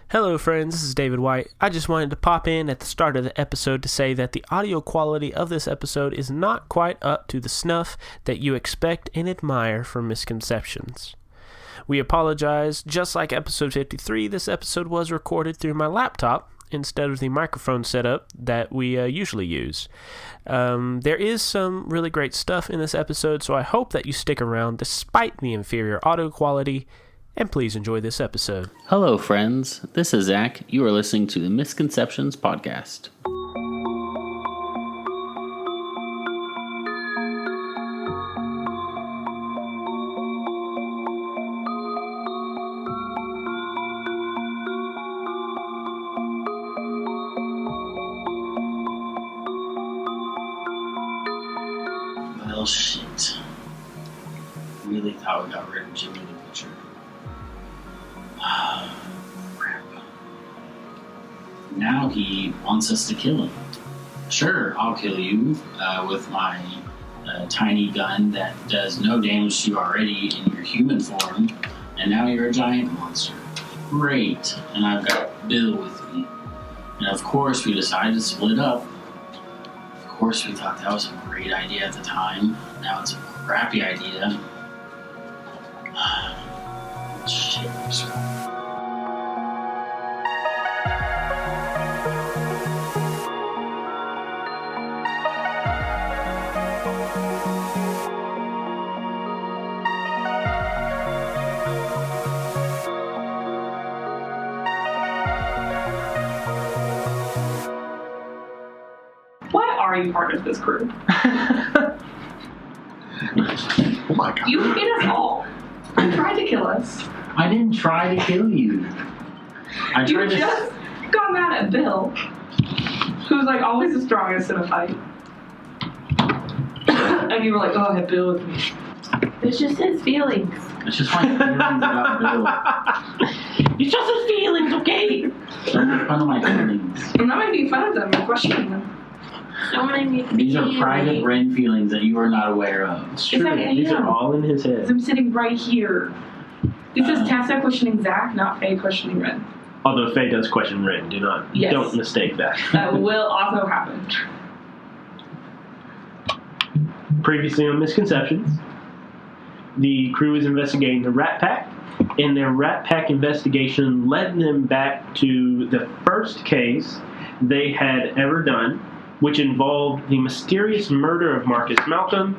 Hello friends, this is David White. I just wanted to pop in at the start of the episode to say that the audio quality of this episode is not quite up to the snuff that you expect and admire from Misconceptions. We apologize. Just like episode 53, this episode was recorded through my laptop instead of the microphone setup that we usually use. There is some really great stuff in this episode, so I hope that you stick around despite the inferior audio quality. And please enjoy this episode. Hello, friends. This is Zach. You are listening to the Misconceptions podcast. Well, shit. Really thought we got rid of Jimmy the Butcher. Crap. Now he wants us to kill him. Sure, I'll kill you with my tiny gun that does no damage to you already in your human form, and now you're a giant monster. Great. And I've got Bill with me. And of course we decided to split up. Of course we thought that was a great idea at the time. Now it's a crappy idea. Shit. Why are you part of this crew? Oh my god. You hate us all. You tried to kill us. I didn't try to kill you. You just got mad at Bill, who's like always the strongest in a fight. And you were like, oh, I have Bill with me. It's just his feelings. It's just my feelings about Bill. It's just his feelings, okay? Don't make fun of my feelings. I'm not making fun of them, I'm questioning them. These are private brain feelings that you are not aware of. It's true. These are all in his head. I'm sitting right here. This is Tessa questioning Zach, not Faye questioning Ren. Although Faye does question Ren, don't mistake that. That will also happen. Previously on Misconceptions, the crew is investigating the Rat Pack, and their Rat Pack investigation led them back to the first case they had ever done, which involved the mysterious murder of Marcus Malcolm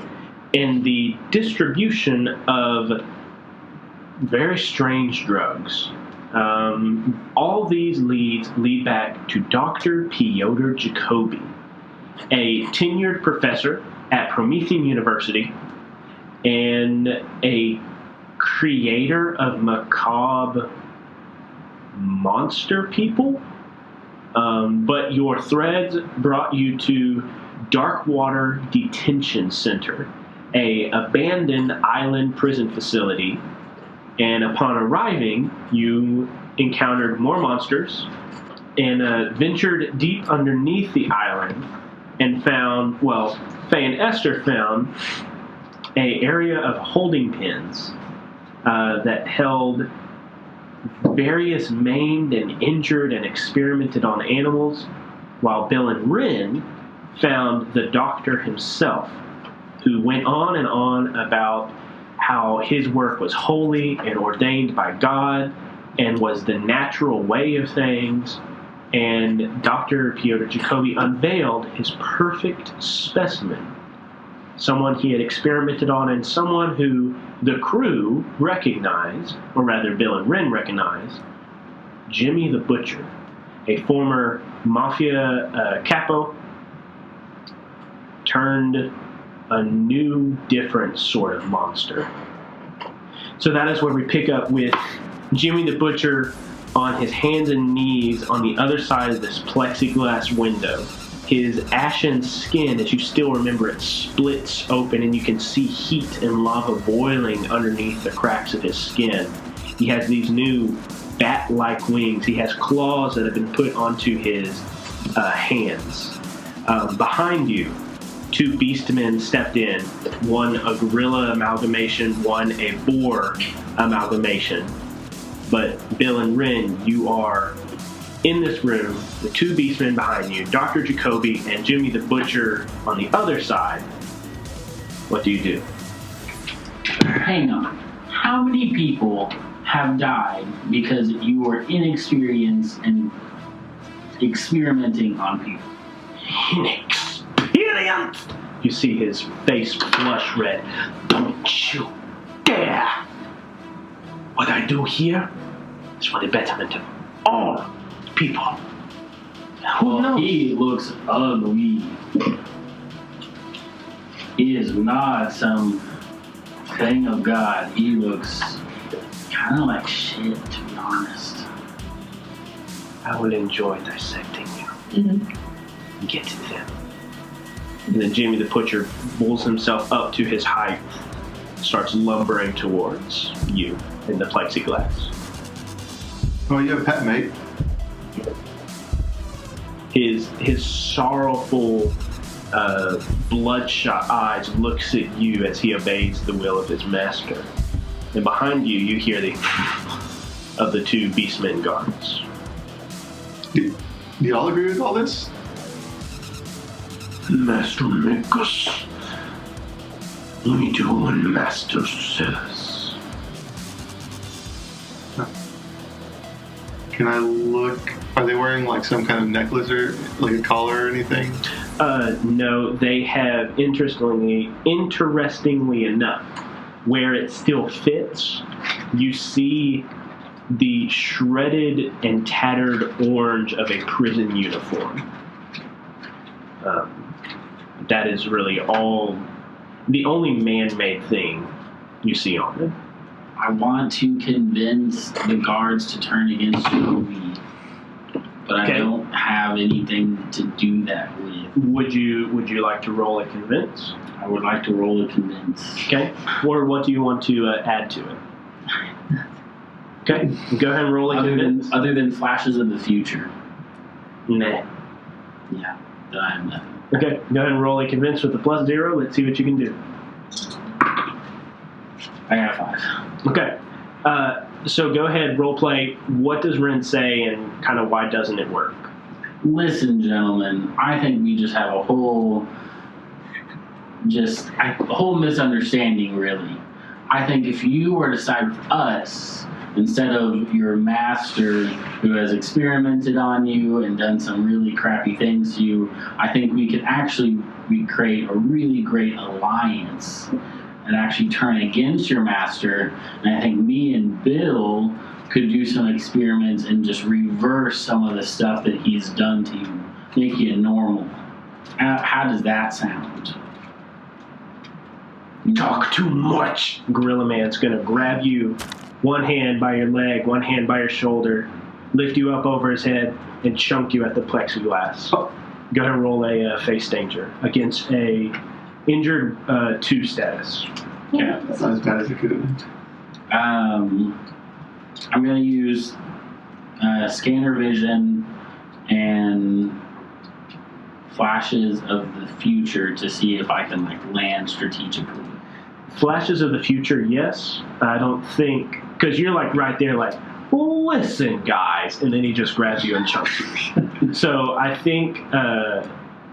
and the distribution of very strange drugs. All these leads lead back to Dr. Piotr Jacobi, a tenured professor at Promethean University and a creator of macabre monster people. But your threads brought you to Darkwater Detention Center, a abandoned island prison facility. And upon arriving, you encountered more monsters and ventured deep underneath the island and found, Faye and Esther found an area of holding pens that held various maimed and injured and experimented on animals, while Bill and Ren found the doctor himself, who went on and on about how his work was holy and ordained by God and was the natural way of things. And Dr. Piotr Jacobi unveiled his perfect specimen, someone he had experimented on and someone who the crew recognized, or rather Bill and Ren recognized, Jimmy the Butcher, a former mafia capo turned a new, different sort of monster. So that is where we pick up with Jimmy the Butcher on his hands and knees on the other side of this plexiglass window. His ashen skin, as you still remember it, splits open and you can see heat and lava boiling underneath the cracks of his skin. He has these new bat-like wings. He has claws that have been put onto his hands. Behind you, two beastmen stepped in, one a gorilla amalgamation, one a boar amalgamation. But Bill and Ren, you are in this room, the two beastmen behind you, Dr. Jacobi and Jimmy the Butcher on the other side. What do you do? Hang on. How many people have died because you were inexperienced in experimenting on people? Inexperienced! You see his face flush red. Don't you dare! What I do here is for the betterment of all people. Who knows? He looks ugly. He is not some thing of God. He looks kind of like shit, to be honest. I will enjoy dissecting you. Mm-hmm. Get to them. And then Jimmy the Butcher pulls himself up to his height, starts lumbering towards you in the plexiglass. Oh, you have a pet, mate. His sorrowful, bloodshot eyes looks at you as he obeys the will of his master. And behind you, you hear the of the two beastmen guards. Do you all agree with all this? Master Minkus, we do what Master says. Can I look? Are they wearing like some kind of necklace or like a collar or anything? No, they have, interestingly enough, where it still fits, you see the shredded and tattered orange of a prison uniform. That is really the only man-made thing you see on it. I want to convince the guards to turn against Jacobi, but Okay. I don't have anything to do that with. Would you like to roll a convince? I would like to roll a convince. Okay. Or what do you want to add to it? Okay. Go ahead and roll a convince. Other than flashes of the future. Nah. Yeah, then I have nothing. Okay. Go ahead and roll a convince with a +0. Let's see what you can do. I got 5. Okay. So go ahead, role play. What does Ren say, and kind of why doesn't it work? Listen, gentlemen, I think we just have a whole misunderstanding, really. I think if you were to side with us instead of your master who has experimented on you and done some really crappy things to you, I think we could actually create a really great alliance and actually turn against your master. And I think me and Bill could do some experiments and just reverse some of the stuff that he's done to you, make you normal. How does that sound? Talk too much. Gorilla Man's gonna grab you, one hand by your leg, one hand by your shoulder, lift you up over his head, and chunk you at the plexiglass. Oh. Go ahead and roll a face danger against a injured 2 status. Yeah. That's not as bad as it could have been. I'm going to use scanner vision and flashes of the future to see if I can land strategically. Flashes of the future, yes. I don't think, because you're right there, listen, guys, and then he just grabs you and chunks you. So I think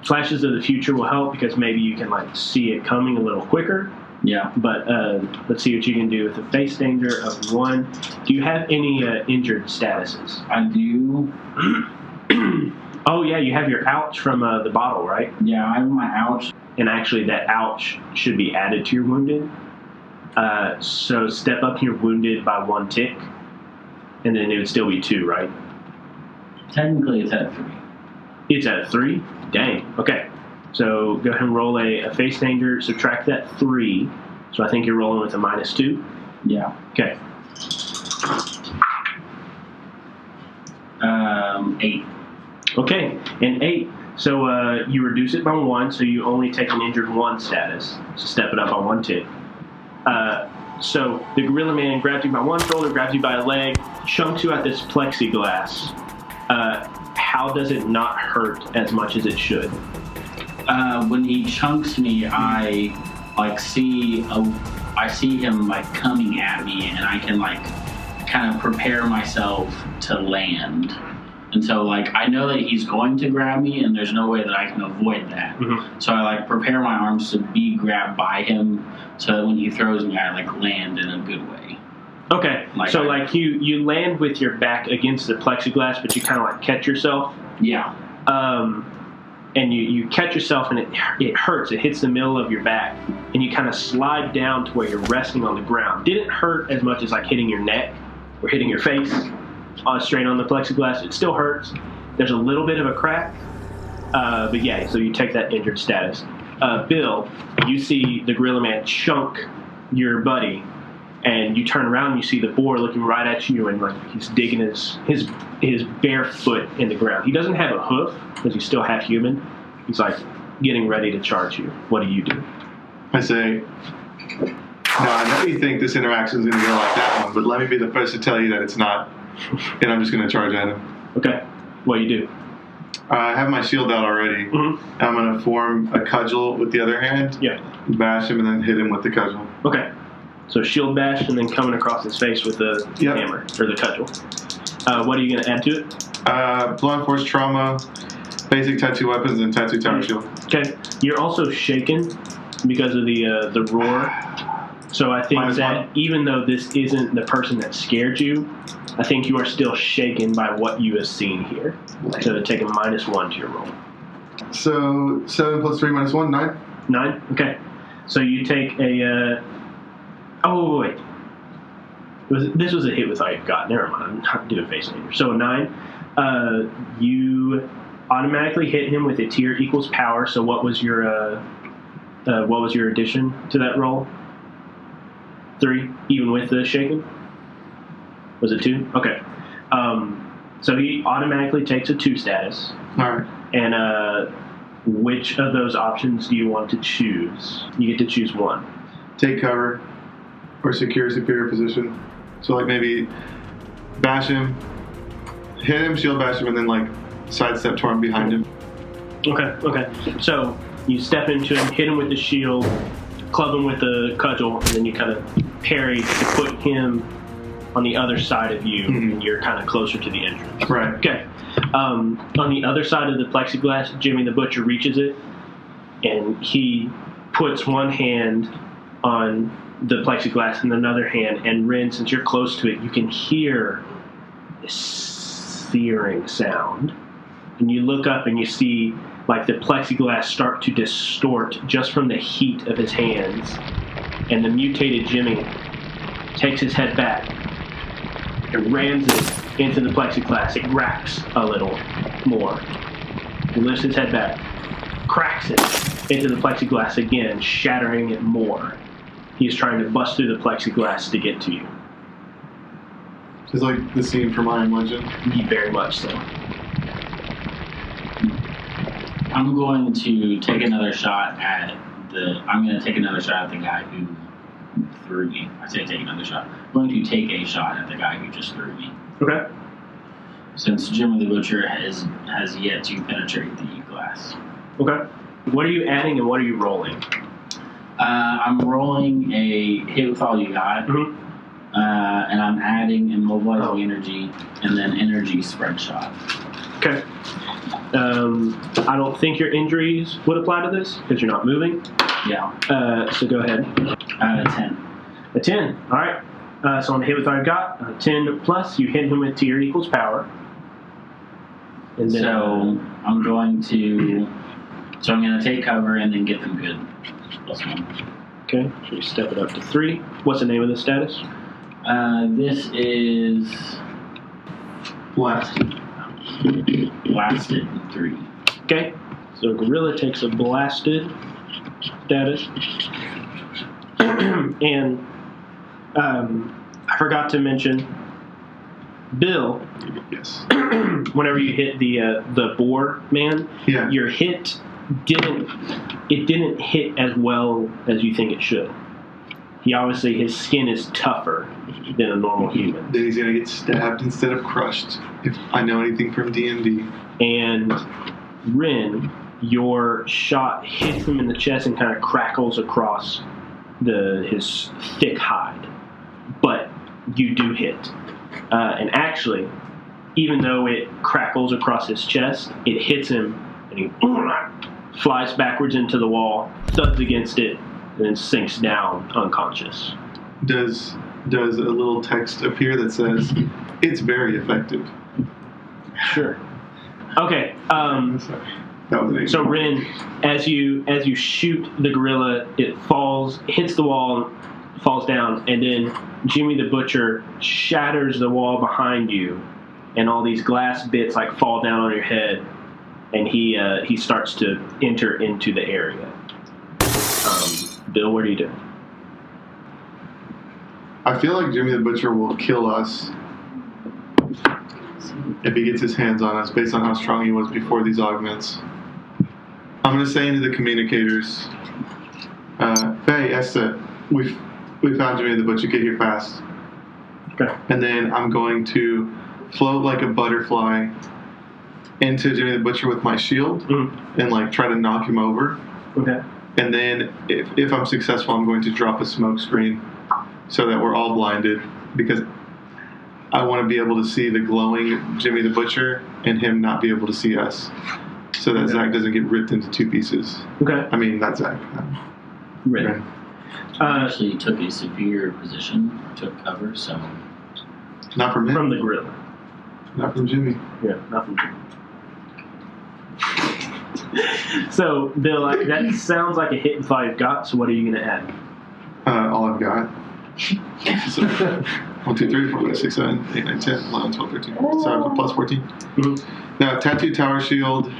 flashes of the future will help because maybe you can see it coming a little quicker. Yeah. But let's see what you can do with a face danger of 1. Do you have any injured statuses? I do. Oh yeah, you have your ouch from the bottle, right? Yeah, I have my ouch. And actually, that ouch should be added to your wounded. So step up your wounded by 1 tick, and then it would still be 2, right? Technically, it's at 3. It's at a 3? Dang. Okay. So go ahead and roll a face danger. Subtract that 3. So I think you're rolling with a -2. Yeah. Okay. 8. Okay. And 8. So you reduce it by 1, so you only take an injured 1 status. So step it up by 1 tick. So the Gorilla Man grabs you by 1 shoulder, grabs you by a leg, chunks you at this plexiglass. How does it not hurt as much as it should? When he chunks me, I see him coming at me, and I can kind of prepare myself to land. And so, like, I know that he's going to grab me, and there's no way that I can avoid that. Mm-hmm. So I, like, prepare my arms to be grabbed by him so that when he throws me, I, like, land in a good way. Okay. So, you land with your back against the plexiglass, but you kind of, like, catch yourself. Yeah. And you catch yourself, and it hurts. It hits the middle of your back, and you kind of slide down to where you're resting on the ground. Didn't hurt as much as, like, hitting your neck or hitting your face. Straight on the plexiglass. It still hurts. There's a little bit of a crack. But yeah, so you take that injured status. Bill, you see the gorilla man chunk your buddy, and you turn around and you see the boar looking right at you, and like he's digging his bare foot in the ground. He doesn't have a hoof because he's still half human. He's like getting ready to charge you. What do you do? I say, no, I know you think this interaction is going to go like that one, but let me be the first to tell you that it's not. And I'm just going to charge at him. Okay. What do you do? I have my shield out already. Mm-hmm. I'm going to form a cudgel with the other hand. Yeah. Bash him and then hit him with the cudgel. Okay. So shield bash and then coming across his face with the hammer or the cudgel. What are you going to add to it? Blunt force trauma, basic tattoo weapons, and tattoo tower shield. Okay. You're also shaken because of the roar. So I think that even though this isn't the person that scared you, I think you are still shaken by what you have seen here. So take a -1 to your roll. So 7 + 3 - 1, 9. 9? Okay. So you take a... oh, wait. This was a hit with all you've got. Never mind. I'm not doing face damage. So a 9. You automatically hit him with a tier equals power. So what was your addition to that roll? 3, even with the shaking? Was it 2? Okay. So he automatically takes a 2 status. All right. And which of those options do you want to choose? You get to choose one. Take cover or secure superior position. So like maybe bash him, hit him, shield bash him, and then like sidestep toward him behind him. Okay. So you step into him, hit him with the shield, club him with the cudgel, and then you kind of parry to put him on the other side of you, and you're kind of closer to the entrance. Right. Okay. On the other side of the plexiglass, Jimmy the Butcher reaches it, and he puts one hand on the plexiglass and another hand, and Ren, since you're close to it, you can hear this searing sound. And you look up and you see like the plexiglass start to distort just from the heat of his hands. And the mutated Jimmy takes his head back and rams it into the plexiglass. It cracks a little more. He lifts his head back, cracks it into the plexiglass again, shattering it more. He's trying to bust through the plexiglass to get to you. It's like the scene from Iron Legend. Very much so. I'm going to take another shot at the guy who threw me. I say take another shot. I'm going to take a shot at the guy who just threw me. Okay. Since Jimmy the Butcher has yet to penetrate the glass. Okay. What are you adding and what are you rolling? I'm rolling a hit with all you got. Mm-hmm. And I'm adding immobilizing energy and then energy spread shot. Okay. I don't think your injuries would apply to this because you're not moving. Yeah. So go ahead. 10. A 10. All right. So on the hit with what I've got, 10 plus, you hit him with tier equals power. And then, so I'm going to take cover and then get them good. +1. Okay. So we step it up to 3. What's the name of the status? This is Blasted. Blasted 3. Okay. So Gorilla takes a blasted status. And I forgot to mention, Bill. Yes. Whenever you hit the boar man, your hit didn't hit as well as you think it should. His skin is tougher than a normal human. Then he's gonna get stabbed instead of crushed. If I know anything from D&D. And Ren, your shot hits him in the chest and kind of crackles across his thick hide, but you do hit. And actually, even though it crackles across his chest, it hits him, and he flies backwards into the wall, thuds against it, and then sinks down unconscious. Does a little text appear that says, "It's very effective"? Sure. Okay. Sorry. That was an So Ren, as you shoot the gorilla, it hits the wall, falls down, and then Jimmy the Butcher shatters the wall behind you, and all these glass bits like fall down on your head, and he starts to enter into the area. Bill, what are you doing? I feel like Jimmy the Butcher will kill us if he gets his hands on us, based on how strong he was before these augments. I'm going to say into the communicators, "Hey, Esther, we found Jimmy the Butcher. Get here fast." Okay. And then I'm going to float like a butterfly into Jimmy the Butcher with my shield and like try to knock him over. Okay. And then if I'm successful, I'm going to drop a smoke screen so that we're all blinded, because I want to be able to see the glowing Jimmy the Butcher and him not be able to see us, so that Zach doesn't get ripped into two pieces. Okay. I mean, not Zach. Ren. Okay. Actually took a superior position, took cover, so Not from him. From the gorilla. Not from Jimmy. Yeah, not from Jimmy. So, Bill, that sounds like a hit and 5 got, so what are you going to add? All I've got. So, 1, 2, 3, 4, 5, 6, 7, 8, 9, 10, 11, 12, 13, 14. So I have a plus 14. Mm-hmm. Now, tattoo tower shield.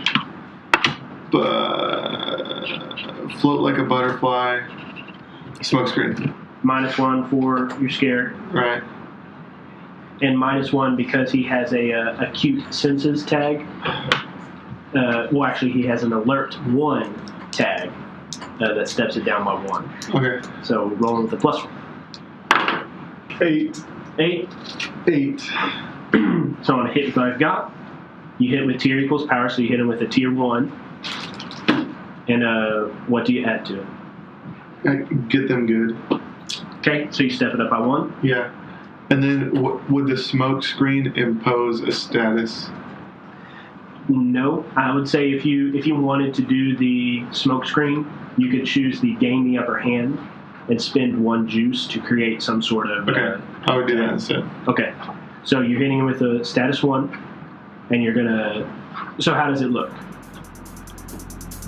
Float like a butterfly. Smoke screen. -1 for you're scared. Right. And -1 because he has a acute senses tag. Well, actually, he has an alert 1 tag that steps it down by 1. Okay. So rolling with a +1. 8. 8. 8. So on a hit I've got, you hit with tier equals power, so you hit him with a tier 1. And what do you add to it? I get them good. Okay, so you step it up by 1. Yeah. And then would the smoke screen impose a status? No, I would say if you wanted to do the smoke screen, you could choose the gain the upper hand and spend 1 juice to create some sort of. Okay, I would do that instead. Okay, so you're hitting him with a status 1, and you're gonna. So how does it look?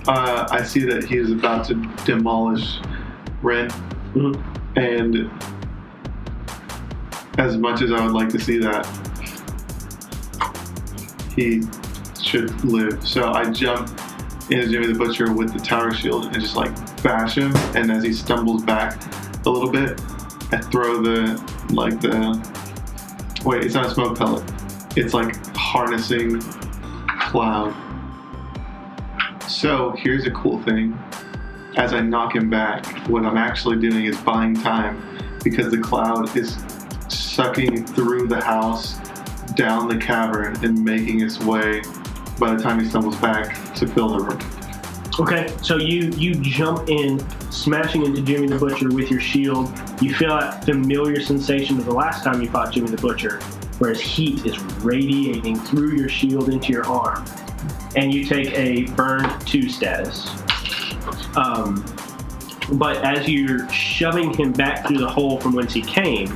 I see that he is about to demolish Ren, and as much as I would like to see that, he should live. So I jump into Jimmy the Butcher with the tower shield and just like bash him, and as he stumbles back a little bit, I throw wait, it's not a smoke pellet, it's like harnessing cloud. So here's a cool thing. As I knock him back, what I'm actually doing is buying time, because the cloud is sucking through the house, down the cavern, and making its way by the time he stumbles back to fill the room. Okay, so you jump in, smashing into Jimmy the Butcher with your shield. You feel that familiar sensation of the last time you fought Jimmy the Butcher, where his heat is radiating through your shield into your arm. And you take a burn 2 status. But as you're shoving him back through the hole from whence he came,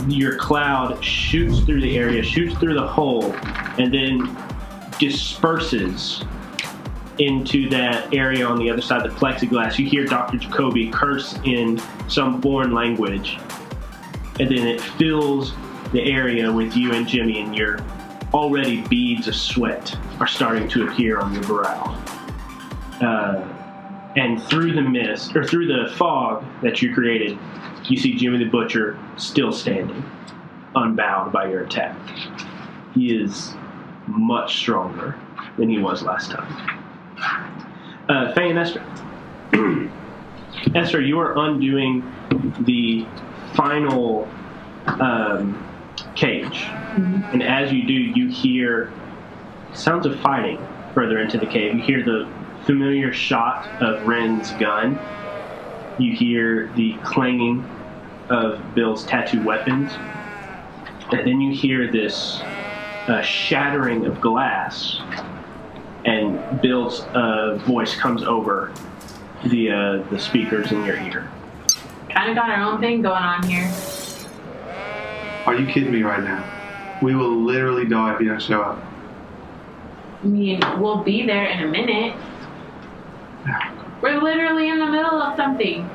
your cloud shoots through the area, shoots through the hole, and then disperses into that area on the other side of the plexiglass. You hear Dr. Jacobi curse in some foreign language, and then it fills the area with you and Jimmy, and your already beads of sweat are starting to appear on your brow. And through the mist, or through the fog that you created, you see Jimmy the Butcher still standing, unbound by your attack. He is much stronger than he was last time. Faye and Esther. Esther, you are undoing the final cage. And as you do, you hear sounds of fighting further into the cave. You hear the familiar shot of Ren's gun. You hear the clanging of Bill's tattooed weapons. And then you hear this shattering of glass, and Bill's voice comes over the speakers in your ear. Kind of got our own thing going on here. Are you kidding me right now? We will literally die if you don't show up. I mean, we'll be there in a minute. We're literally in the middle of something.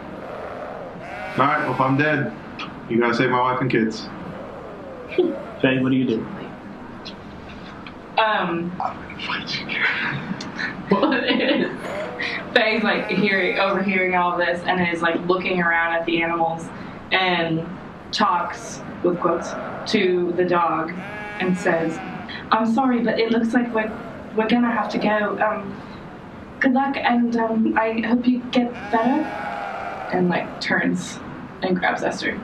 Alright, well, if I'm dead, you gotta save my wife and kids. Faye, what do you do? What is? Faye's like overhearing all of this and is like looking around at the animals and talks with quotes to the dog and says, "I'm sorry, but it looks like we're gonna have to go. Good luck, and I hope you get better." And like turns and grabs Esther.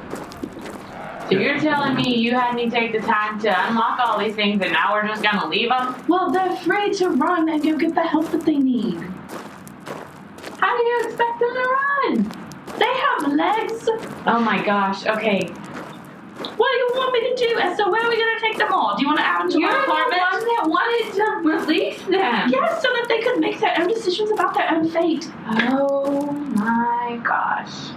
So you're telling me you had me take the time to unlock all these things and now we're just gonna leave them? Well, they're free to run and go get the help that they need. How do you expect them to run? They have legs. Oh my gosh, okay. What do you want me to do, Esther? Where are we going to take them all? Do you want to add them to You're my the apartment? one that wanted to release them. Yes, so that they could make their own decisions about their own fate. Oh my gosh.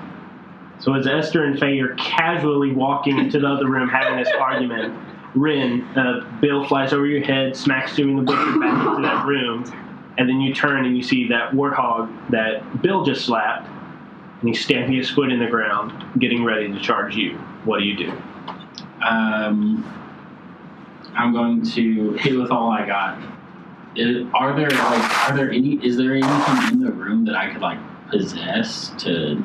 So as Esther and Faye are casually walking into the other room having this argument, Rin, Bill flies over your head, smacks you in the butcher back into that room, and then you turn and you see that warthog that Bill just slapped, and he's stamping his foot in the ground, getting ready to charge you. What do you do? I'm going to hit with all I got. Is there anything in the room that I could like possess to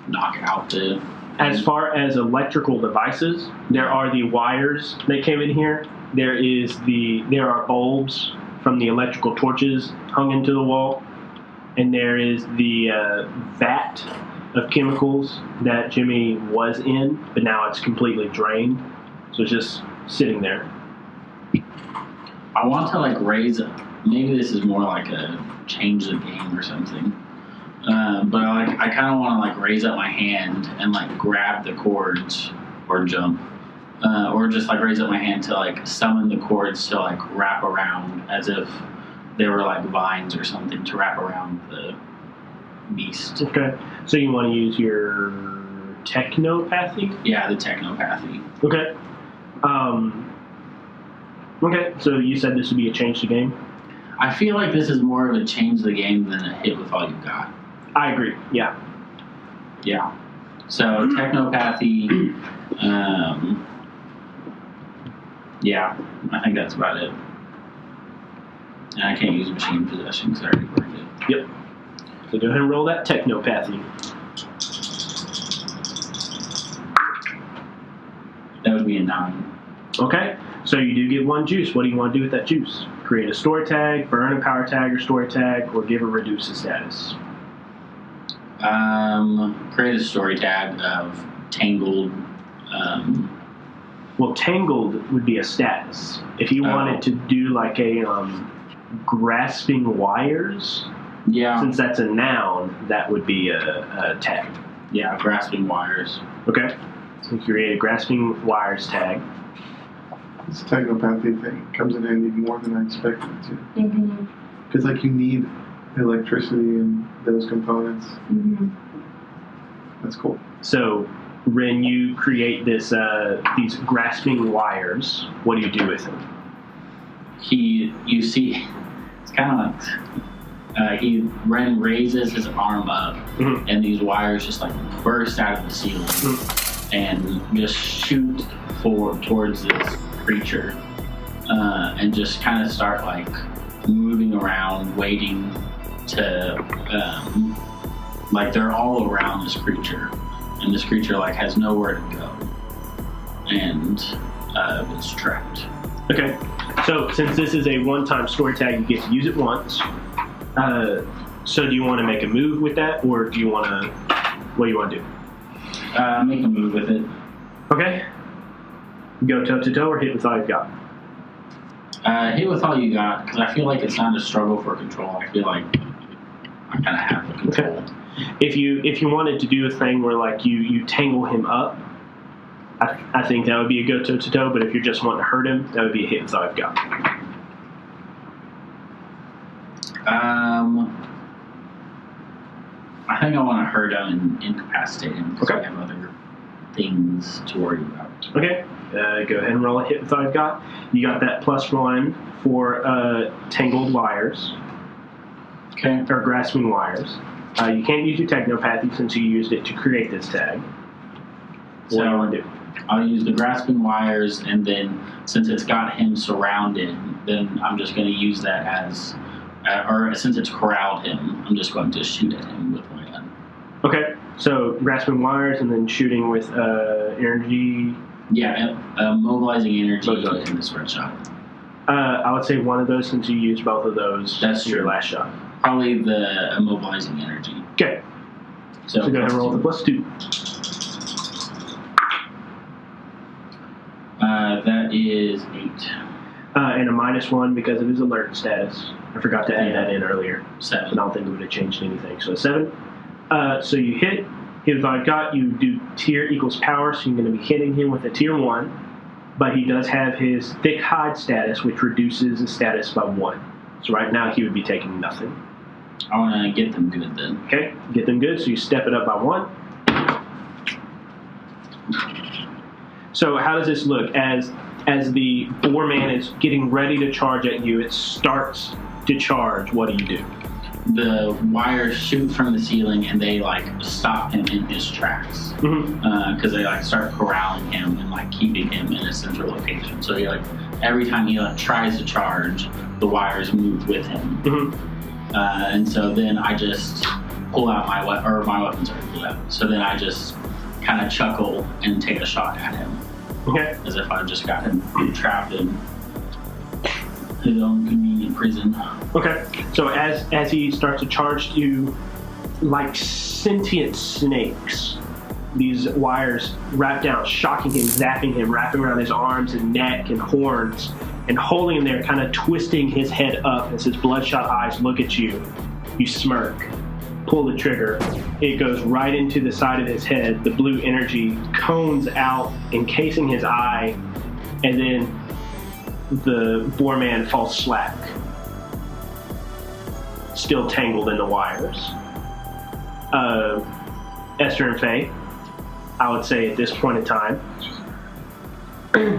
knock out the? As far as electrical devices, there are the wires that came in here. There are bulbs from the electrical torches hung into the wall, and there is the vat of chemicals that Jimmy was in, but now it's completely drained, so it's just sitting there. I want to like raise up. Maybe this is more like a change the game or something. But I kind of want to like raise up my hand and like grab the cords or jump, or just like raise up my hand to like summon the cords to like wrap around as if they were like vines or something to wrap around the beast. Okay, so you want to use your technopathy? Yeah, the technopathy. Okay. Okay, so you said this would be a change to game? I feel like this is more of a change the game than a hit with all you got. I agree, yeah. Yeah. So technopathy, yeah, I think that's about it. And I can't use machine possession because I already worked it. Yep. So go ahead and roll that technopathy. That would be a 9. Okay, so you do get 1 juice. What do you want to do with that juice? Create a story tag, burn a power tag or story tag, or give a reduce a status? Create a story tag of tangled. Well, tangled would be a status. If you wanted to do like a grasping wires, Yeah. since that's a noun, that would be a tag. Yeah, grasping wires. Okay, so create a grasping wires tag. This technopathy thing comes in handy more than I expected it to. Mm-hmm. Because, like, you need electricity and those components. Mm-hmm. That's cool. So, Ren, you create these grasping wires. What do you do with them? You see, it's kind of like, Ren raises his arm up, Mhm. and these wires just like burst out of the ceiling and just shoot towards this creature, and just kind of start like moving around, waiting to, like they're all around this creature, and this creature like has nowhere to go, and it's trapped. Okay, so since this is a one-time story tag, you get to use it once. So do you want to make a move with that, or do you want to? What do you want to do? Make a move with it. Okay. Go toe to toe, or hit with all you've got. Hit with all you got, because I feel like it's not a struggle for control. I feel like I kind of have the control. If you wanted to do a thing where like you tangle him up, I think that would be a go toe-to-toe, but if you're just wanting to hurt him, that would be a hit with I've got. I think I want to hurt him and incapacitate him because Okay. I have other things to worry about. Okay, go ahead and roll a hit with I've got. You got that +1 for tangled wires. Okay. Or grasping wires. You can't use your technopathy since you used it to create this tag. What do you want to do? I'll use the grasping wires, and then since it's got him surrounded, then I'm just going to use that as, or since it's corralled him, I'm just going to shoot at him with my gun. Okay, so grasping wires and then shooting with energy. Yeah, mobilizing energy Mobilizing. in this red shot. I would say one of those since you used both of those. That's in your true. last shot. Probably the mobilizing energy. Okay, so go ahead and roll the +2. That is 8. And a -1 because of his alert status. I forgot to add that in earlier. 7. I don't think it would have changed anything. So 7. So you hit if I've got you do tier equals power, so you're going to be hitting him with a tier 1, but he does have his thick hide status, which reduces his status by 1. So right now he would be taking nothing. I want to get them good then. Okay, get them good. So you step it up by 1. So how does this look? As the boar man is getting ready to charge at you, it starts to charge. What do you do? The wires shoot from the ceiling and they like stop him in his tracks because they like start corralling him and like keeping him in a central location. So he like every time he like tries to charge, the wires move with him. And so then I just pull out my weapon, or my weapon's already pulled out. So then I just kind of chuckle and take a shot at him. Okay. As if I've just got him trapped in his own convenient prison. Okay. So as he starts to charge you, like sentient snakes, these wires wrap down, shocking him, zapping him, wrapping around his arms and neck and horns, and holding him there, kind of twisting his head up as his bloodshot eyes look at you. You smirk, pull the trigger. It goes right into the side of his head. The blue energy cones out, encasing his eye, and then the boar man falls slack, still tangled in the wires. Esther and Faye, I would say at this point in time,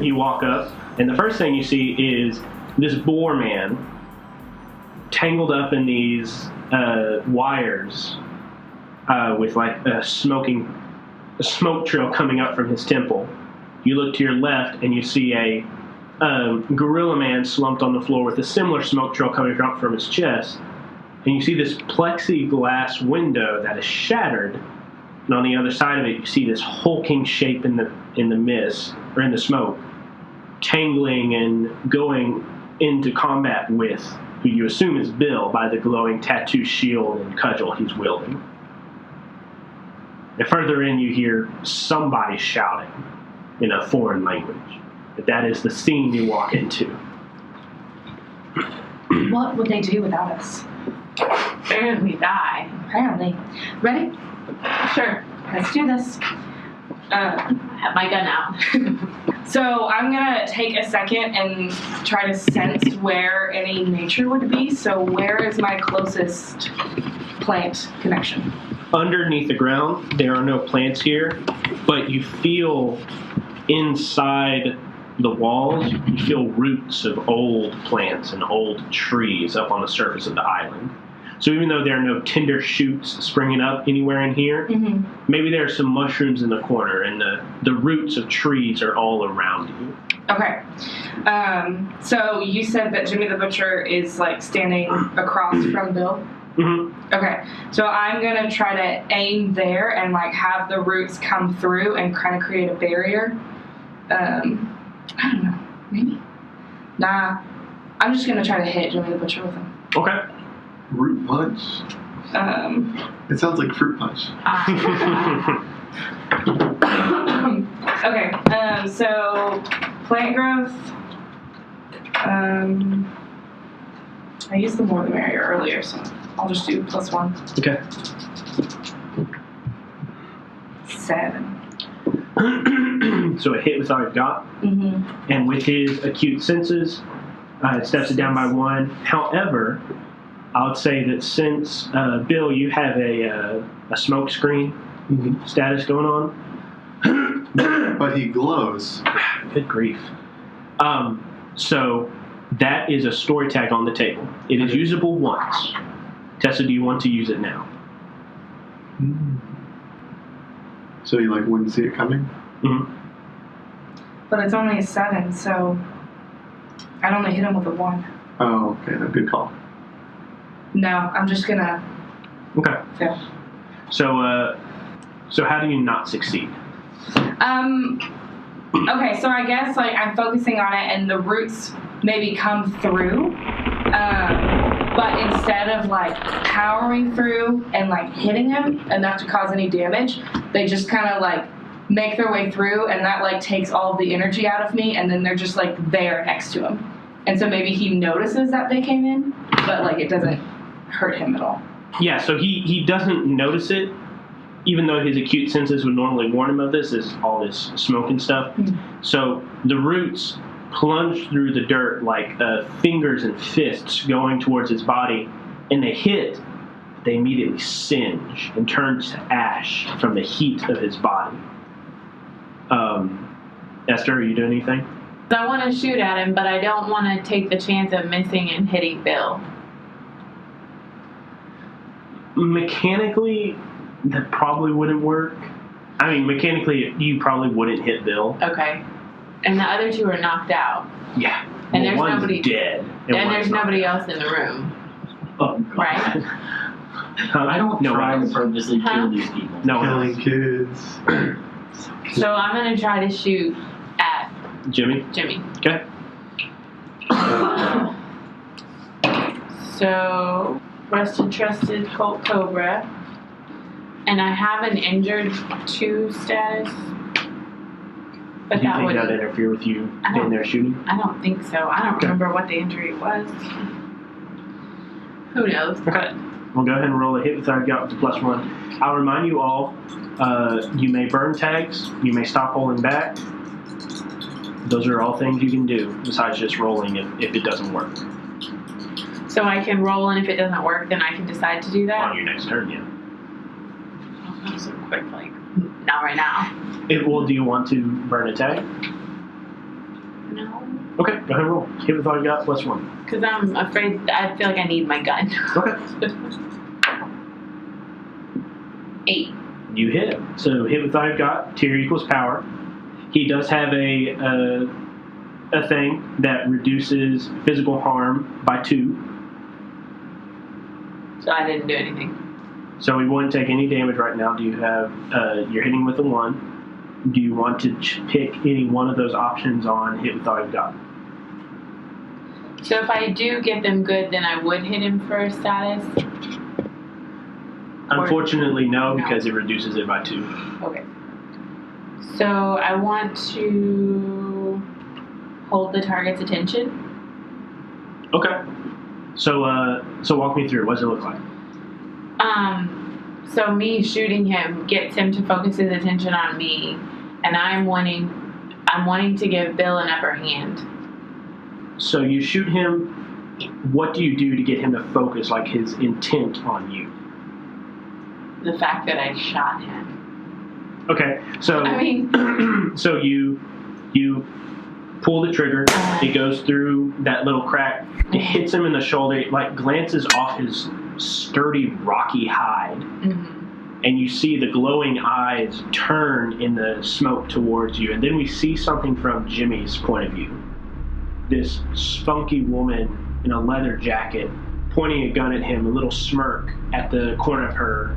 you walk up, and the first thing you see is this boar man tangled up in these wires with like a smoke trail coming up from his temple. You look to your left and you see a gorilla man slumped on the floor with a similar smoke trail coming up from his chest. And you see this plexiglass window that is shattered. And on the other side of it, you see this hulking shape in the mist, or in the smoke, tangling and going into combat with who you assume is Bill by the glowing tattoo shield and cudgel he's wielding. And further in, you hear somebody shouting in a foreign language. But that is the scene you walk into. What would they do without us? And we die. Apparently. Ready? Sure. Let's do this. I have my gun out. So I'm gonna take a second and try to sense where any nature would be. So where is my closest plant connection? Underneath the ground, there are no plants here, but you feel inside the walls, you feel roots of old plants and old trees up on the surface of the island. So even though there are no tender shoots springing up anywhere in here, maybe there are some mushrooms in the corner, and the roots of trees are all around you. Okay. So you said that Jimmy the Butcher is like standing across from Bill? Okay. So I'm going to try to aim there and like have the roots come through and kind of create a barrier. I don't know. Maybe. Nah. I'm just going to try to hit Jimmy the Butcher with him. Okay. Root punch? It sounds like fruit punch. Okay. So plant growth. I used the more the merrier earlier, so I'll just do +1. Okay. 7. So a hit with all you've got. Mm-hmm. And with his acute senses, it steps it down by 1. However, I would say that since, Bill, you have a smoke screen status going on. But he glows. Good grief. So that is a story tag on the table. It is usable once. Tessa, do you want to use it now? So you like wouldn't see it coming? Mm-hmm. But it's only a 7, so I'd only hit him with a 1. Oh, okay. Good call. No, I'm just gonna Okay. fail. So how do you not succeed? Okay, so I guess like I'm focusing on it, and the roots maybe come through, but instead of like powering through and like hitting him enough to cause any damage, they just kind of like make their way through, and that like takes all of the energy out of me, and then they're just like there next to him, and so maybe he notices that they came in, but like it doesn't hurt him at all. Yeah, so he doesn't notice it, even though his acute senses would normally warn him of this, is all this smoke and stuff. So the roots plunge through the dirt like fingers and fists going towards his body, and they hit. They immediately singe and turn to ash from the heat of his body. Esther, are you doing anything? I want to shoot at him, but I don't want to take the chance of missing and hitting Bill. Mechanically, that probably wouldn't work. I mean, mechanically, you probably wouldn't hit Bill. Okay. And the other 2 are knocked out. Yeah. And there's one's nobody dead. And one's there's knocked nobody out. else in the room, Oh, right? I don't No, try to one's- purposely Huh? kill these people. No one Killing else. kids. So I'm gonna try to shoot at Jimmy? Jimmy. Okay. So, rusted, trusted, Colt Cobra. And I have an injured 2 status. But Do you that think would. that interfere with you I don't- being there shooting? I don't think so. I don't Okay. remember what the injury was. Who knows? But We'll go ahead and roll a hit with our gut with the +1. I'll remind you all, you may burn tags, you may stop holding back. Those are all things you can do besides just rolling if it doesn't work so I can roll, and if it doesn't work, then I can decide to do that. on your next turn, yeah. Oh, so quick, like not right now. Do you want to burn a tag? No, Okay, go ahead and roll. Hit with all you got, +1. because I'm afraid. I feel like I need my gun. Okay. 8. You hit. So hit with all you've got, tier equals power. He does have a thing that reduces physical harm by 2. So I didn't do anything. So we wouldn't take any damage right now. Do you have, you're hitting with a 1. Do you want to pick any one of those options on hit with all you've got? So if I do get them good, then I would hit him for a status. Unfortunately, no, No. because it reduces it by 2. Okay. So I want to hold the target's attention. Okay. So walk me through. What does it look like? So me shooting him gets him to focus his attention on me, and I'm wanting to give Bill an upper hand. So you shoot him. What do you do to get him to focus, like his intent on you? The fact that I shot him. Okay. So I mean, so you pull the trigger. It goes through that little crack. It hits him in the shoulder. It like glances off his sturdy, rocky hide, and you see the glowing eyes turn in the smoke towards you. And then we see something from Jimmy's point of view. This spunky woman in a leather jacket pointing a gun at him, a little smirk at the corner of her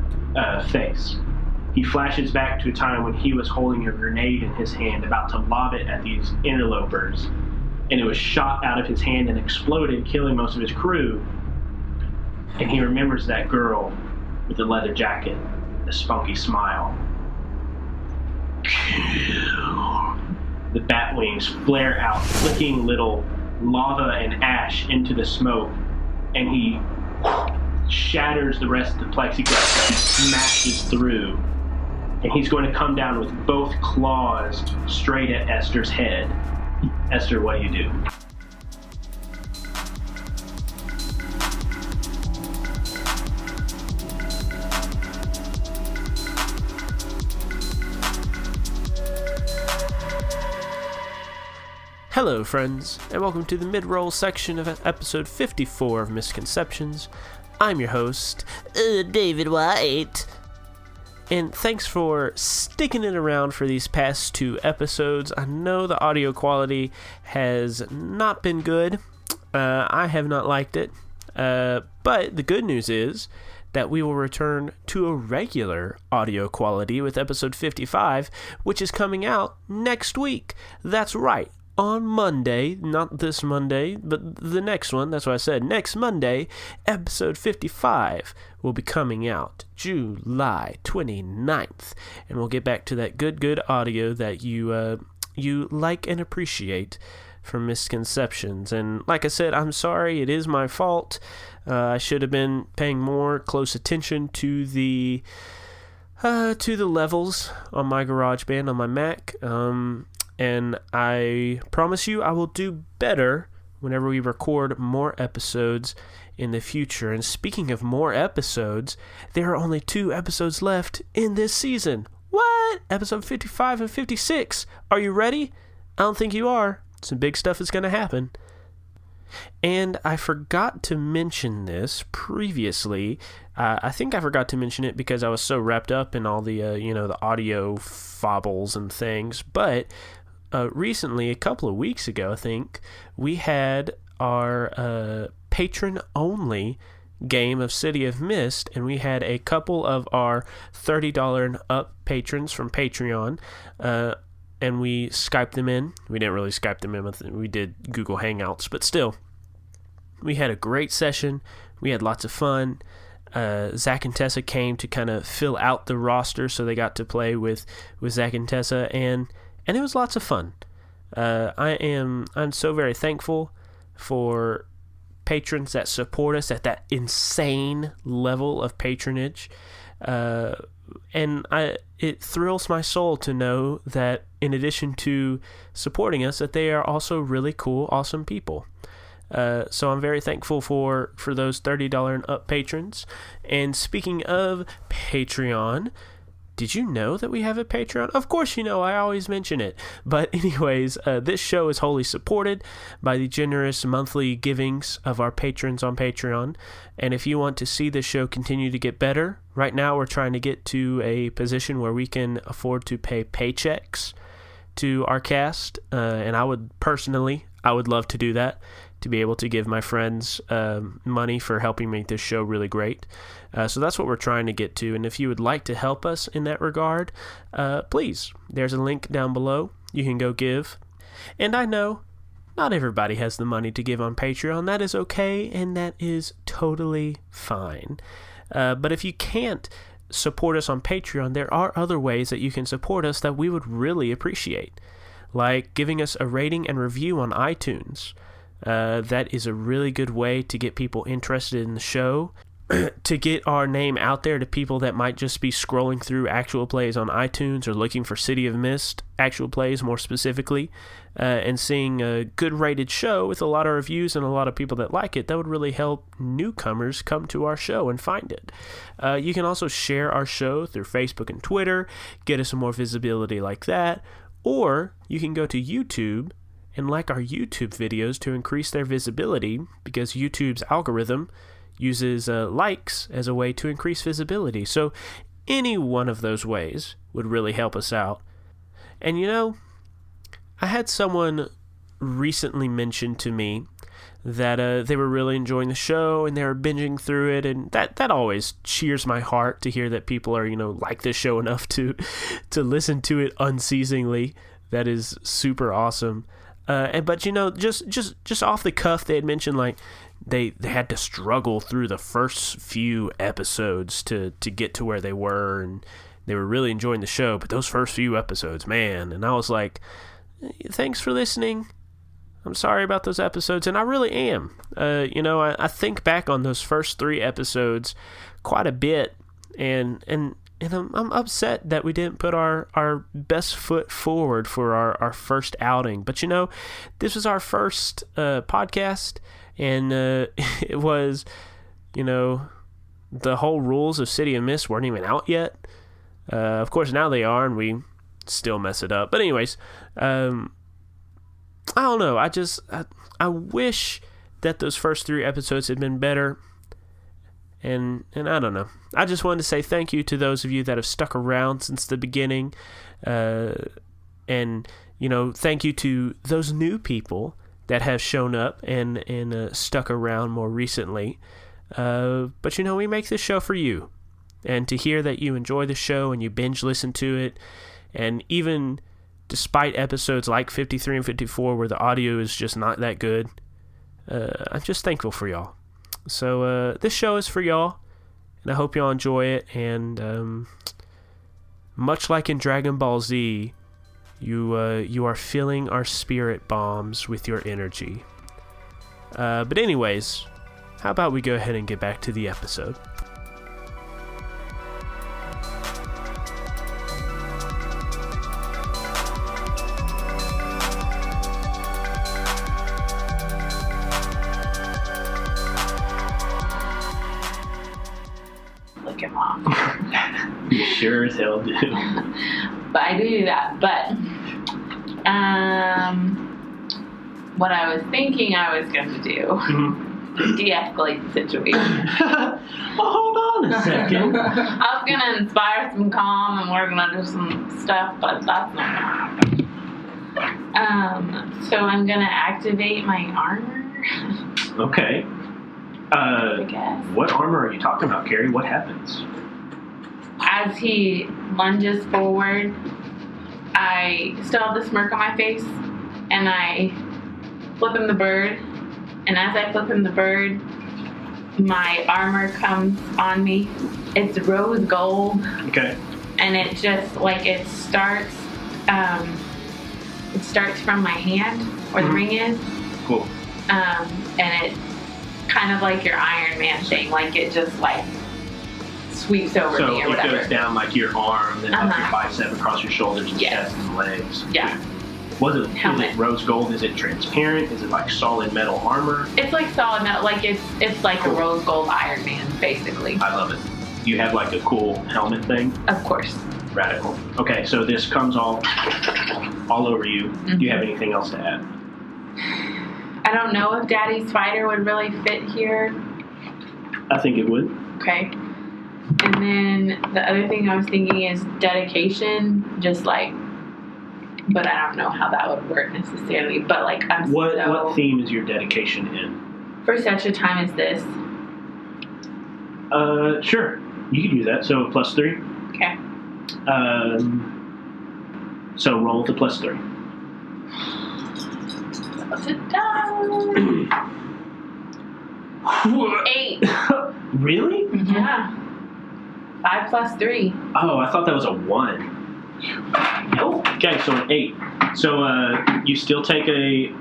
face. He flashes back to a time when he was holding a grenade in his hand, about to lob it at these interlopers, and it was shot out of his hand and exploded, killing most of his crew. And he remembers that girl with the leather jacket, the spunky smile. Kill. The bat wings flare out, flicking little lava and ash into the smoke, and he shatters the rest of the plexiglass. He smashes through and he's going to come down with both claws straight at Esther's head. Esther, what do you do? Hello, friends, and welcome to the mid-roll section of episode 54 of Misconceptions. I'm your host, David White. And thanks for sticking it around for these past 2 episodes. I know the audio quality has not been good. I have not liked it. But the good news is that we will return to a regular audio quality with episode 55, which is coming out next week. That's right. On Monday, not this Monday, but the next one, that's what I said, next Monday, episode 55 will be coming out July 29th. And we'll get back to that good audio that you like and appreciate from Misconceptions. And like I said, I'm sorry, it is my fault. I should have been paying more close attention to the levels on my GarageBand on my Mac. And I promise you I will do better whenever we record more episodes in the future. And speaking of more episodes, there are only 2 episodes left in this season. What? Episode 55 and 56. Are you ready? I don't think you are. Some big stuff is going to happen. And I forgot to mention this previously. I think I forgot to mention it because I was so wrapped up in all the, the audio fobbles and things. But recently, a couple of weeks ago, I think, we had our patron-only game of City of Mist, and we had a couple of our $30 and up patrons from Patreon, and we Skyped them in. We didn't really Skype them in, we did Google Hangouts, but still, we had a great session. We had lots of fun. Zach and Tessa came to kind of fill out the roster, so they got to play with Zach and Tessa, and it was lots of fun. I'm so very thankful for patrons that support us at that insane level of patronage. And it thrills my soul to know that in addition to supporting us, that they are also really cool, awesome people. So I'm very thankful for those $30 and up patrons. And speaking of Patreon, did you know that we have a Patreon? Of course you know, I always mention it. But anyways, this show is wholly supported by the generous monthly givings of our patrons on Patreon. And if you want to see this show continue to get better, right now we're trying to get to a position where we can afford to pay paychecks to our cast. And I would love to do that, to be able to give my friends money for helping make this show really great. So that's what we're trying to get to. And if you would like to help us in that regard, please, there's a link down below. You can go give. And I know not everybody has the money to give on Patreon. That is okay, and that is totally fine. But if you can't support us on Patreon, there are other ways that you can support us that we would really appreciate, like giving us a rating and review on iTunes. That is a really good way to get people interested in the show, to get our name out there to people that might just be scrolling through actual plays on iTunes or looking for City of Mist actual plays more specifically, and seeing a good rated show with a lot of reviews and a lot of people that like it. That would really help newcomers come to our show and find it. You can also share our show through Facebook and Twitter, get us some more visibility like that, or you can go to YouTube and like our YouTube videos to increase their visibility, because YouTube's algorithm uses likes as a way to increase visibility. So any one of those ways would really help us out. And I had someone recently mention to me that they were really enjoying the show and they were binging through it, and that always cheers my heart to hear that people are like this show enough to listen to it unceasingly. That is super awesome. But just off the cuff, they had mentioned like they had to struggle through the first few episodes to get to where they were, and they were really enjoying the show. But those first few episodes, man, and I was like, thanks for listening. I'm sorry about those episodes, and I really am. I think back on those first 3 episodes quite a bit, and I'm upset that we didn't put our best foot forward for our first outing. But this was our first podcast, and it was, the whole rules of City of Mist weren't even out yet. Of course, now they are, and we still mess it up. But anyways, I don't know. I wish that those first 3 episodes had been better. And I don't know. I just wanted to say thank you to those of you that have stuck around since the beginning. And, thank you to those new people that have shown up and stuck around more recently. But, we make this show for you. And to hear that you enjoy the show and you binge listen to it, and even despite episodes like 53 and 54 where the audio is just not that good, I'm just thankful for y'all. So this show is for y'all, and I hope y'all enjoy it. And much like in Dragon Ball Z, you are filling our spirit bombs with your energy. But anyways, how about we go ahead and get back to the episode? Him off. You sure as hell do. But I do that. But what I was thinking I was going to do, de-escalate the situation. Well, hold on a second. I was going to inspire some calm, and we're going to do some stuff, but that's not going to happen. So I'm going to activate my armor. Okay. I guess. What armor are you talking about, Carrie? What happens? As he lunges forward, I still have the smirk on my face, and I flip him the bird. And as I flip him the bird, my armor comes on me. It's rose gold. Okay. And it just, it starts from my hand, where the ring is. Cool. And it kind of like your Iron Man thing, it just sweeps over me or whatever. So it goes down your arm, then up your bicep, across your shoulders, and chest and legs. Yeah. Is it rose gold? Is it transparent? Is it solid metal armor? It's solid metal. It's like cool. A rose gold Iron Man, basically. I love it. You have a cool helmet thing? Of course. Radical. Okay, so this comes all over you. Mm-hmm. Do you have anything else to add? I don't know if Daddy's fighter would really fit here. I think it would. Okay. And then the other thing I was thinking is dedication, but I don't know how that would work necessarily. But What theme is your dedication in? For such a time as this. Sure. You can do that. So +3. Okay. So roll to +3. Sit down. 8. Really? Mm-hmm. Yeah. 5 + 3. Oh, I thought that was a 1. Nope. Okay, so an 8. So you still take a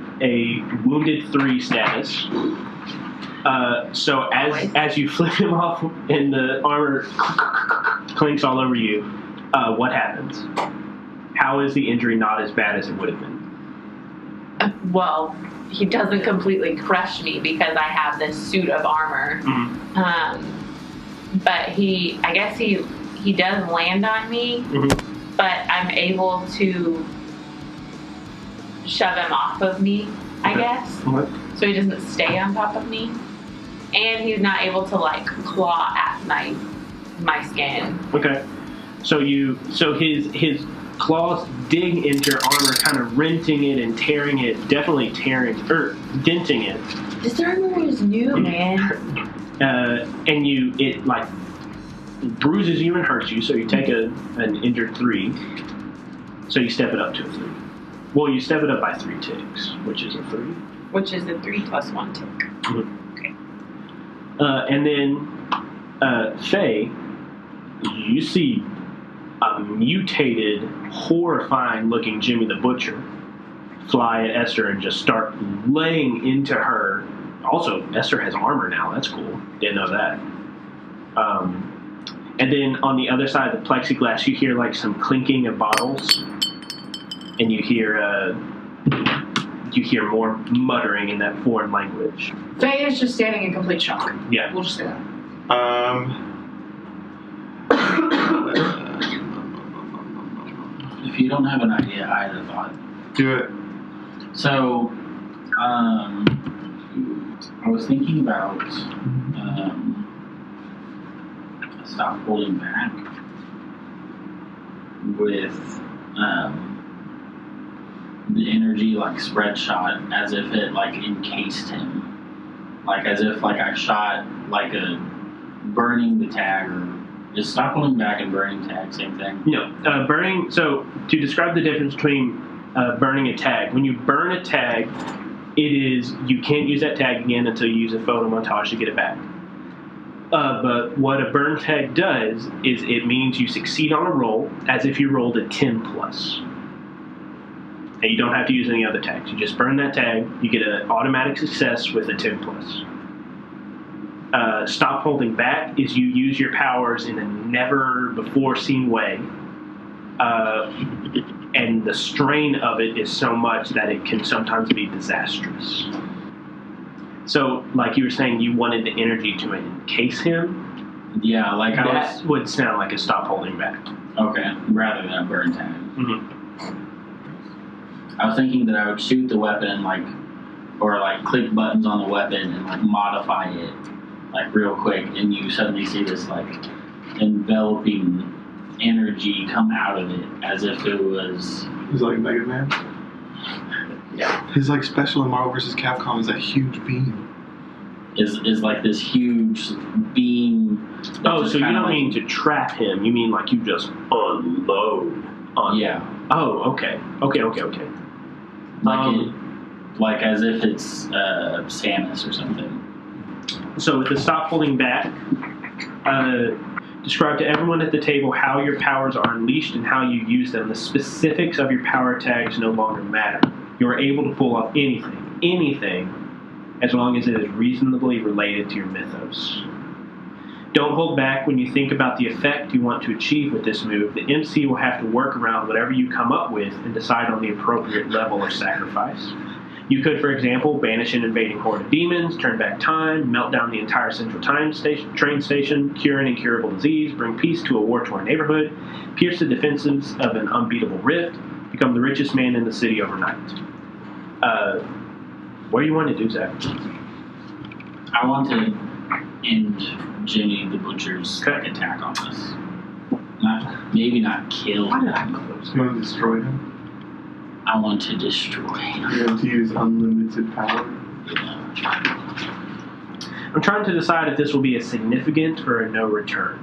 wounded 3 status. So as you flip him off and the armor clinks all over you, what happens? How is the injury not as bad as it would have been? Well, he doesn't completely crush me because I have this suit of armor. Mm-hmm. But I guess he does land on me, mm-hmm. but I'm able to shove him off of me, I guess. Mm-hmm. So he doesn't stay on top of me. And he's not able to claw at my skin. Okay. So his claws dig into your armor, kind of renting it and tearing it, definitely denting it. This armor is new, man. And it bruises you and hurts you, so you take an injured 3. So you step it up to a 3. Well, you step it up by 3 ticks, which is a 3. Which is a 3 + 1 tick. Mm-hmm. Okay. And then, Faye, you see a mutated, horrifying-looking Jimmy the Butcher fly at Esther and just start laying into her. Also, Esther has armor now. That's cool. Didn't know that. And then on the other side of the plexiglass, you hear like some clinking of bottles, and you hear more muttering in that foreign language. Faye is just standing in complete shock. Yeah. We'll just say that. If you don't have an idea, I had a thought. Do it. So, I was thinking about stop holding back with the energy like spread shot as if it like encased him, like as if like I shot like a burning the tag, or is stop holding back and burning tag same thing? No, burning. So to describe the difference between burning a tag, when you burn a tag, it is you can't use that tag again until you use a photo montage to get it back. But what a burn tag does is it means you succeed on a roll as if you rolled a 10 plus. And you don't have to use any other tags. You just burn that tag, you get an automatic success with a 10 plus. Stop holding back is you use your powers in a never before seen way. And the strain of it is so much that it can sometimes be disastrous. So, like you were saying, you wanted the energy to encase him. Yeah, like That would sound like a stop holding back. Okay, rather than a burn tag. Mm-hmm. I was thinking that I would shoot the weapon or click buttons on the weapon and like modify it like real quick, and you suddenly see this like enveloping energy come out of it as if it was. He's like Mega Man. Yeah. His like special in Marvel vs. Capcom is a huge beam. Is like this huge beam. Oh, so you don't mean to trap him? You mean like you just unload on Yeah. him? Oh, okay. Okay. Like as if it's Samus or something. So with the stop holding back, describe to everyone at the table how your powers are unleashed and how you use them. The specifics of your power tags no longer matter. You are able to pull off anything, as long as it is reasonably related to your mythos. Don't hold back when you think about the effect you want to achieve with this move. The MC will have to work around whatever you come up with and decide on the appropriate level of sacrifice. You could, for example, banish an invading horde of demons, turn back time, melt down the entire central train station, cure an incurable disease, bring peace to a war-torn neighborhood, pierce the defenses of an unbeatable rift, become the richest man in the city overnight. What do you want to do, Zach? I want to end Jimmy the Butcher's attack on us. Maybe not kill him. You want to destroy him? I want to destroy him. You want to use unlimited power? I'm trying to decide if this will be a significant or a no return.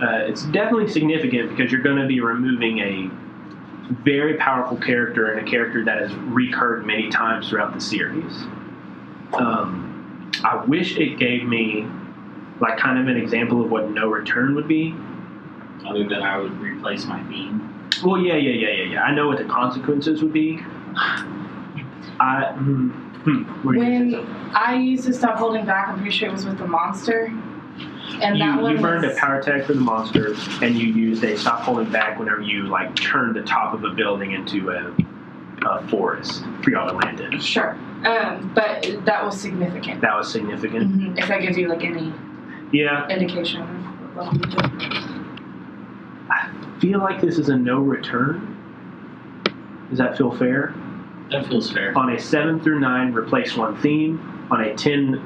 It's definitely significant because you're going to be removing a very powerful character and a character that has recurred many times throughout the series. I wish it gave me like kind of an example of what no return would be. Other than I would replace my beam. Well, yeah. I know what the consequences would be. When I used to stop holding back, I'm pretty sure it was with the monster. And you burned a power tag for the monster, and you used a stop holding back whenever you like turned the top of a building into a forest for y'all to land in. Sure. But that was significant. That was significant. Mm-hmm. If that gives you like any indication of what you do. I feel like this is a no return. Does that feel fair? That feels fair. On a 7 through 9, replace one theme. On a 10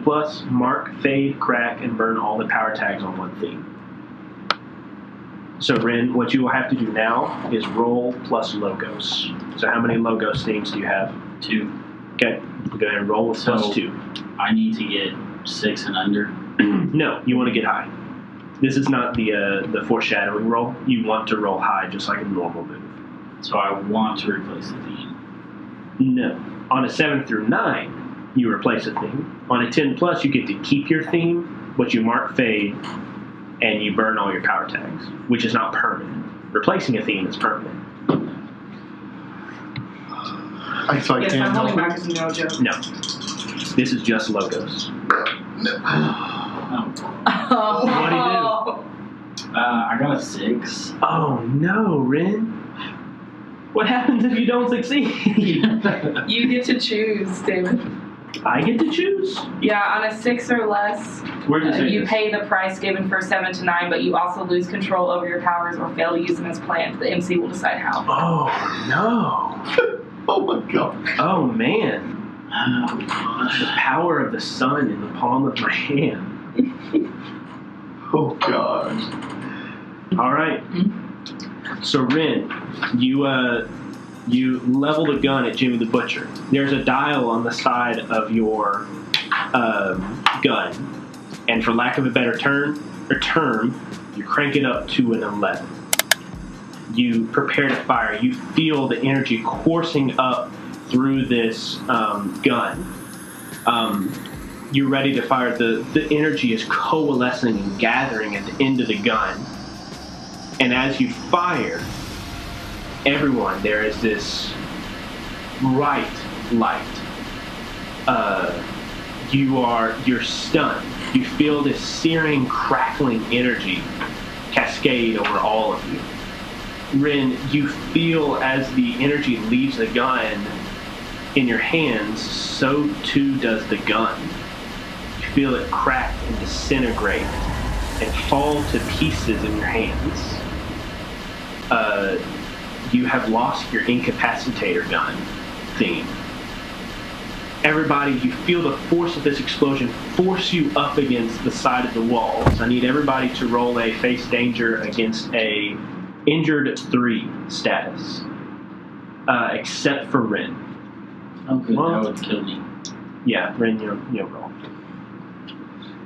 plus, mark, fade, crack, and burn all the power tags on one theme. So, Ren, what you will have to do now is roll plus logos. So how many logos themes do you have? 2. Okay, go ahead and roll with plus 2. I need to get 6 and under. No, you want to get high. This is not the foreshadowing roll. You want to roll high, just like a normal move. So I want to replace the theme. No. On a 7 through 9, you replace a theme. On a 10 plus, you get to keep your theme, but you mark fade, and you burn all your power tags, which is not permanent. Replacing a theme is permanent. So I Yes, can't I'm holding help back it? is no joke. No. This is just logos. Oh. What'd he do? I got a 6. Oh no, Ren. What happens if you don't succeed? You get to choose, David. I get to choose? Yeah, on a 6 or less, Where does it you pay the price given for 7 to 9, but you also lose control over your powers or fail to use them as planned. The MC will decide how. Oh no. Oh my god. Oh man. Oh, gosh. The power of the sun in the palm of my hand. Oh gosh. All right. So Ren, you level the gun at Jimmy the Butcher. There's a dial on the side of your gun, and for lack of a better term, you crank it up to an 11. You prepare to fire. You feel the energy coursing up through this gun. You're ready to fire. The energy is coalescing and gathering at the end of the gun. And as you fire, everyone, there is this bright light. You're stunned. You feel this searing, crackling energy cascade over all of you. Ren, you feel as the energy leaves the gun in your hands, so too does the gun. You feel it crack and disintegrate and fall to pieces in your hands. You have lost your incapacitator gun theme. Everybody, you feel the force of this explosion force you up against the side of the wall. So I need everybody to roll a face danger against a injured 3 status. Except for Ren. Oh, good. Well, That would kill me. Yeah, Ren, you roll.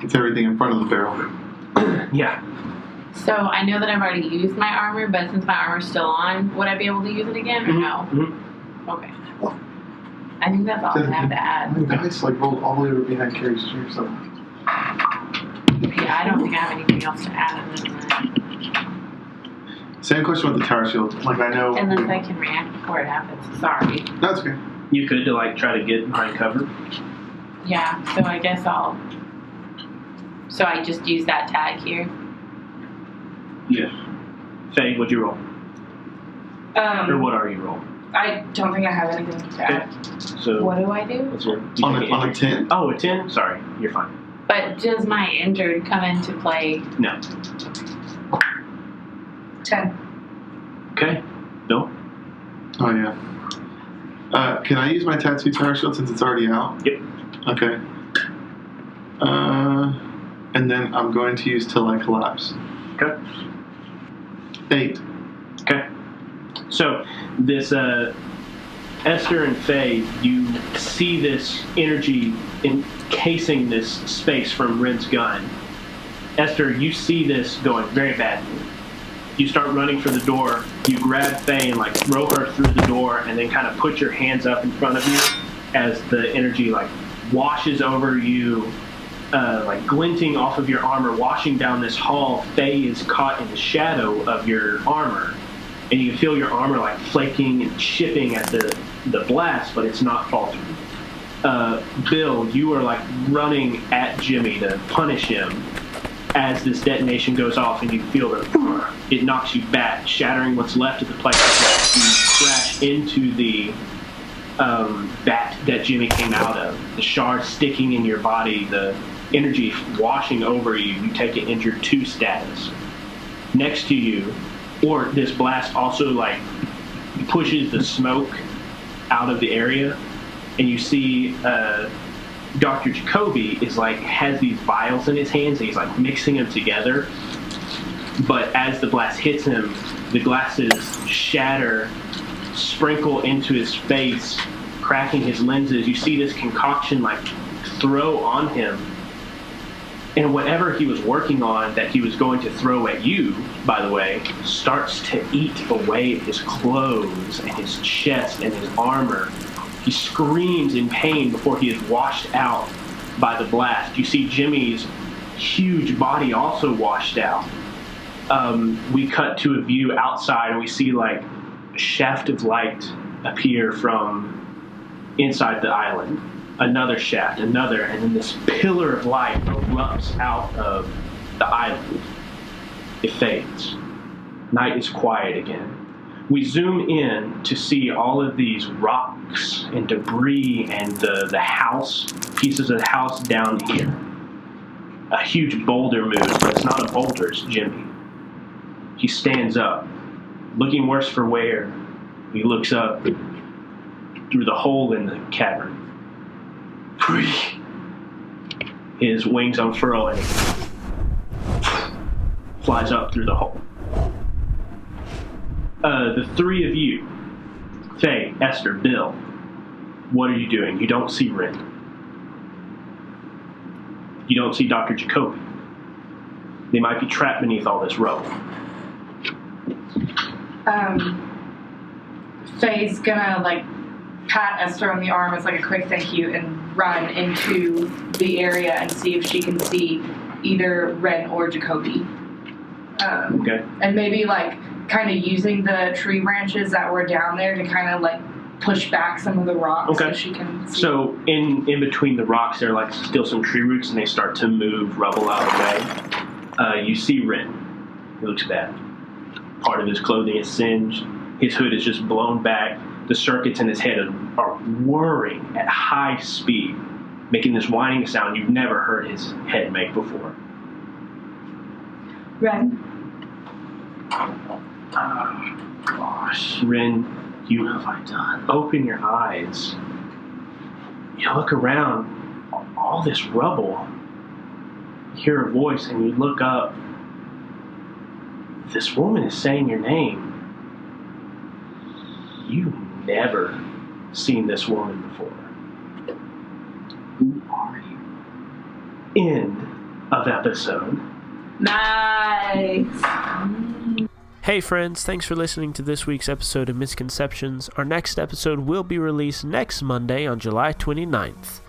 It's everything in front of the barrel. Yeah. So I know that I've already used my armor, but since my armor's still on, would I be able to use it again or no? Mm-hmm. Okay. I think that's all I have to add. My dice rolled all the way over behind Carrie's chair. So. Yeah, I don't think I have anything else to add other than that. Same question with the tower shield. I know. Unless I can react before it happens. Sorry. That's okay. You could try to get behind cover. Yeah, so I guess So I just use that tag here. Yeah. Faye, what'd you roll? Or what are you rolling? I don't think I have anything to add. So What do I do? what's your On a 10? Oh, a 10? Sorry, you're fine. But does my injured come into play? No. 10. Okay. Bill? Oh, yeah. Can I use my tattoo tower shield since it's already out? Yep. Okay. And then I'm going to use Till I Collapse. Okay. 8. Okay. So this Esther and Faye, you see this energy encasing this space from Ren's gun. Esther, you see this going very badly. You start running for the door. You grab Faye and throw her through the door, and then kind of put your hands up in front of you as the energy washes over you, glinting off of your armor, washing down this hall. Faye is caught in the shadow of your armor, and you can feel your armor flaking and chipping at the blast, but it's not faltering. Bill, you are running at Jimmy to punish him as this detonation goes off, and you feel it knocks you back, shattering what's left of the plexiglass. You crash into the vat that Jimmy came out of. The shard sticking in your body, the energy washing over you. You take an injured 2 status. Next to you, or this blast also pushes the smoke out of the area, and you see Dr. Jacobi is has these vials in his hands, and he's mixing them together. But as the blast hits him, the glasses shatter, sprinkle into his face, cracking his lenses. You see this concoction throw on him, and whatever he was working on that he was going to throw at you, by the way, starts to eat away at his clothes and his chest and his armor. He screams in pain before he is washed out by the blast. You see Jimmy's huge body also washed out. We cut to a view outside, and we see a shaft of light appear from inside the island. Another shaft, another, and then this pillar of light erupts out of the island. It fades. Night is quiet again. We zoom in to see all of these rocks and debris and the house, pieces of the house down here. A huge boulder moves, but it's not a boulder, it's Jimmy. He stands up, looking worse for wear. He looks up through the hole in the cavern. His wings unfurl and he flies up through the hole. The three of you, Faye, Esther, Bill, what are you doing? You don't see Ren. You don't see Dr. Jacobi. They might be trapped beneath all this rubble. Faye's gonna pat Esther on the arm as a quick thank you and run into the area and see if she can see either Ren or Jacobi. Okay. And maybe kind of using the tree branches that were down there to kind of push back some of the rocks so she can see. So in between the rocks there are still some tree roots and they start to move rubble out of the way. You see Ren. He looks bad. Part of his clothing is singed. His hood is just blown back. The circuits in his head are whirring at high speed, making this whining sound you've never heard his head make before. Ren. Oh, gosh. Ren, you What have I done? open your eyes. You look around, all this rubble. You hear a voice and you look up. This woman is saying your name. You've never seen this woman before. Who are you? End of episode. Nice. Hey friends, thanks for listening to this week's episode of Misconceptions. Our next episode will be released next Monday on July 29th.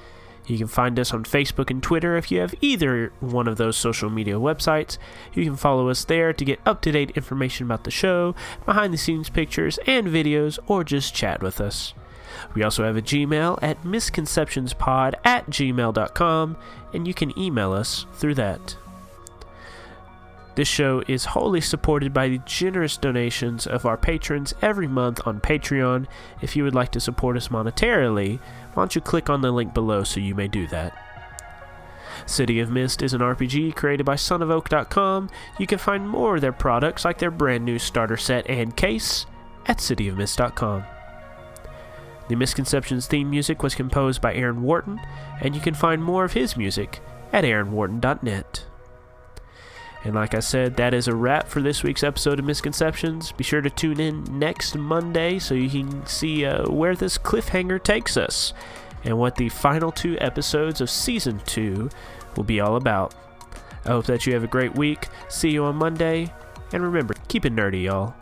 You can find us on Facebook and Twitter if you have either one of those social media websites. You can follow us there to get up-to-date information about the show, behind-the-scenes pictures and videos, or just chat with us. We also have a Gmail at misconceptionspod@gmail.com, and you can email us through that. This show is wholly supported by the generous donations of our patrons every month on Patreon. If you would like to support us monetarily, why don't you click on the link below so you may do that. City of Mist is an RPG created by sonofoak.com. You can find more of their products like their brand new starter set and case at cityofmist.com. The Misconceptions theme music was composed by Aaron Wharton, and you can find more of his music at aaronwharton.net. And like I said, that is a wrap for this week's episode of Misconceptions. Be sure to tune in next Monday so you can see where this cliffhanger takes us and what the final 2 episodes of Season 2 will be all about. I hope that you have a great week. See you on Monday. And remember, keep it nerdy, y'all.